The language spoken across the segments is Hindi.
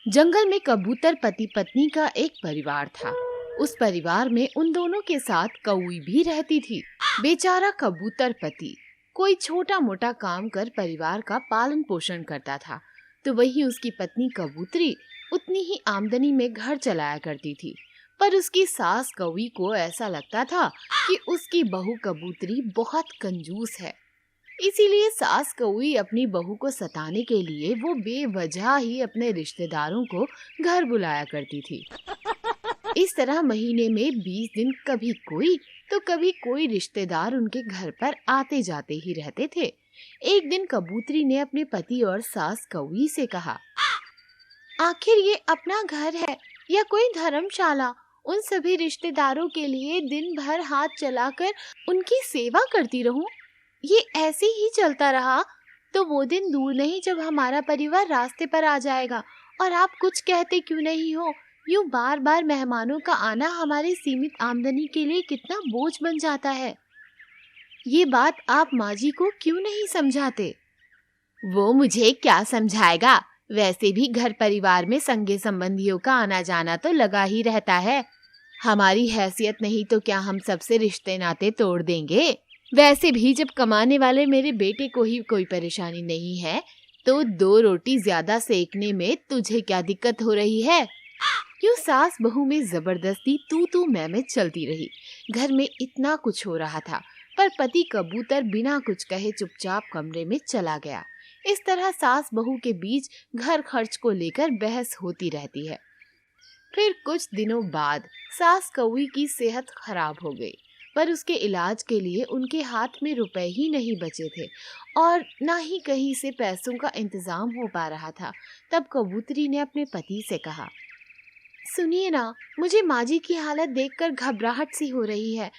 जंगल में कबूतर पति पत्नी का एक परिवार था। उस परिवार में उन दोनों के साथ कौवी भी रहती थी। बेचारा कबूतर पति कोई छोटा मोटा काम कर परिवार का पालन पोषण करता था, तो वही उसकी पत्नी कबूतरी उतनी ही आमदनी में घर चलाया करती थी। पर उसकी सास कौवी को ऐसा लगता था कि उसकी बहू कबूतरी बहुत कंजूस है। इसीलिए सास कौवी अपनी बहू को सताने के लिए वो बेवजह ही अपने रिश्तेदारों को घर बुलाया करती थी। इस तरह महीने में 20 दिन कभी कोई तो कभी कोई रिश्तेदार उनके घर पर आते जाते ही रहते थे। एक दिन कबूतरी ने अपने पति और सास कौवी से कहा, आखिर ये अपना घर है या कोई धर्मशाला? उन सभी रिश्तेदारों के लिए दिन भर हाथ चलाकर उनकी सेवा करती रहूं? ये ऐसे ही चलता रहा तो वो दिन दूर नहीं जब हमारा परिवार रास्ते पर आ जाएगा और आप कुछ कहते क्यों नहीं हो। यूं बार बार मेहमानों का आना हमारी सीमित आमदनी के लिए कितना बोझ बन जाता है। ये बात आप माँ जी को क्यों नहीं समझाते? वो मुझे क्या समझाएगा, वैसे भी घर परिवार में संगे संबंधियों का आना जाना तो लगा ही रहता है। हमारी हैसियत नहीं तो क्या हम सबसे रिश्ते नाते तोड़ देंगे? वैसे भी जब कमाने वाले मेरे बेटे को ही कोई परेशानी नहीं है तो 2 रोटी ज्यादा सेकने में तुझे क्या दिक्कत हो रही है? यूं सास बहू में जबरदस्ती तू मैं चलती रही। घर में इतना कुछ हो रहा था पर पति कबूतर बिना कुछ कहे चुपचाप कमरे में चला गया। इस तरह सास बहू के बीच घर खर्च को लेकर बहस होती रहती है। फिर कुछ दिनों बाद सास कौवी की सेहत खराब हो गई, पर उसके इलाज के लिए उनके हाथ में रुपए ही नहीं बचे थे और ना ही कहीं से पैसों का इंतजाम हो पा रहा था। तब कबूतरी ने अपने पति से कहा, सुनिए ना, मुझे माँ जी की हालत देखकर घबराहट सी हो रही है।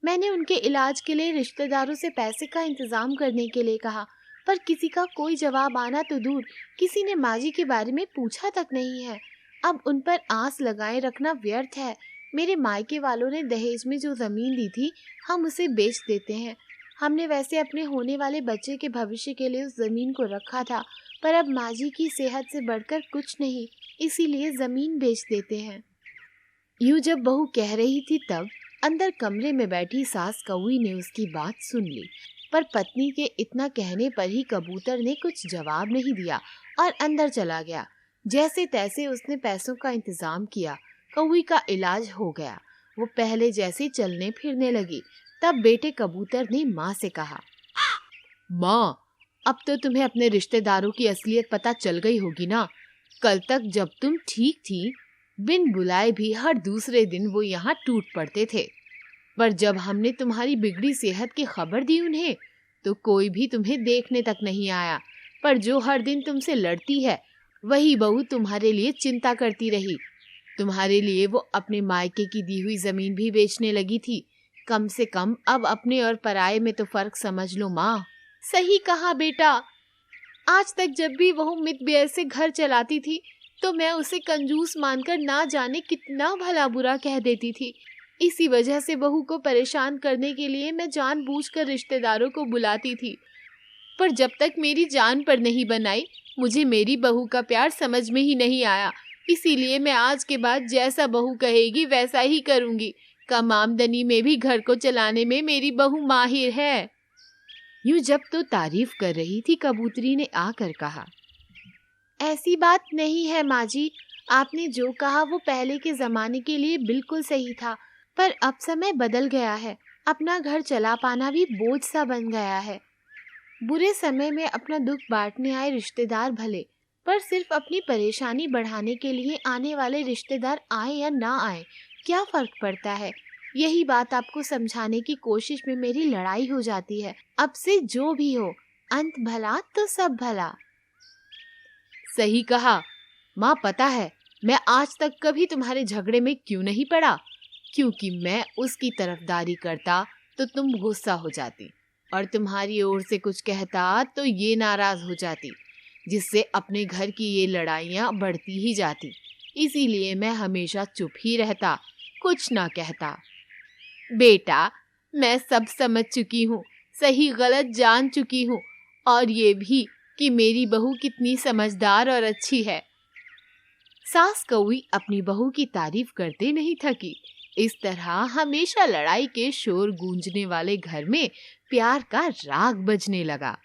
मैंने उनके इलाज के लिए रिश्तेदारों से पैसे का इंतजाम करने के लिए कहा, पर किसी का कोई जवाब आना तो दूर, किसी ने माँ जी के बारे में पूछा तक नहीं है। अब उन पर आस लगाए रखना व्यर्थ है। मेरे मायके वालों ने दहेज में जो जमीन दी थी, हम उसे बेच देते हैं। हमने वैसे अपने होने वाले बच्चे के भविष्य के लिए उस जमीन को रखा था, पर अब माँ जी की सेहत से बढ़कर कुछ नहीं, इसीलिए जमीन बेच देते हैं। यूं जब बहू कह रही थी तब अंदर कमरे में बैठी सास कौवी ने उसकी बात सुन ली, पर पत्नी के इतना कहने पर ही कबूतर ने कुछ जवाब नहीं दिया और अंदर चला गया। जैसे तैसे उसने पैसों का इंतजाम किया, कौवी का इलाज हो गया, वो पहले जैसे चलने फिरने लगी। तब बेटे कबूतर ने माँ से कहा, माँ, अब तो तुम्हें अपने रिश्तेदारों की असलियत पता चल गई होगी ना। कल तक जब तुम ठीक थी, बिन बुलाए भी हर दूसरे दिन वो यहाँ टूट पड़ते थे, पर जब हमने तुम्हारी बिगड़ी सेहत की खबर दी उन्हें, तो कोई भी तुम्हें देखने तक नहीं आया। पर जो हर दिन तुमसे लड़ती है, वही बहू तुम्हारे लिए चिंता करती रही। तुम्हारे लिए वो अपने मायके की दी हुई जमीन भी बेचने लगी थी। कम से कम अब अपने और पराये में तो फर्क समझ लो माँ। सही कहा बेटा। आज तक जब भी वह मित बेर से घर चलाती थी तो मैं उसे कंजूस मानकर ना जाने कितना भला बुरा कह देती थी। इसी वजह से बहू को परेशान करने के लिए मैं जानबूझकर रिश्तेदारों को बुलाती थी, पर जब तक मेरी जान पर नहीं बनाई, मुझे मेरी बहू का प्यार समझ में ही नहीं आया। इसीलिए मैं आज के बाद जैसा बहू कहेगी वैसा ही करूंगी। कम आमदनी में भी घर को चलाने में मेरी बहू माहिर है। यूं जब तो तारीफ कर रही थी, कबूतरी ने आकर कहा, ऐसी बात नहीं है माँ जी, आपने जो कहा वो पहले के जमाने के लिए बिल्कुल सही था, पर अब समय बदल गया है। अपना घर चला पाना भी बोझ सा बन गया है। बुरे समय में अपना दुख बांटने आए रिश्तेदार भले, पर सिर्फ अपनी परेशानी बढ़ाने के लिए आने वाले रिश्तेदार आए या ना आए, क्या फर्क पड़ता है? यही बात आपको समझाने की कोशिश में मेरी लड़ाई हो जाती है। अब से जो भी हो, अंत भला तो सब भला। सही कहा माँ, पता है मैं आज तक कभी तुम्हारे झगड़े में क्यों नहीं पड़ा, क्योंकि मैं उसकी तरफदारी करता तो तुम गुस्सा हो जाती और तुम्हारी ओर से कुछ कहता तो ये नाराज हो जाती, जिससे अपने घर की ये लड़ाइयाँ बढ़ती ही जाती। इसीलिए मैं हमेशा चुप ही रहता, कुछ ना कहता। बेटा, मैं सब समझ चुकी हूँ, सही गलत जान चुकी हूँ, और ये भी कि मेरी बहू कितनी समझदार और अच्छी है। सास कौवी अपनी बहू की तारीफ करते नहीं थकी। इस तरह हमेशा लड़ाई के शोर गूंजने वाले घर में प्यार का राग बजने लगा।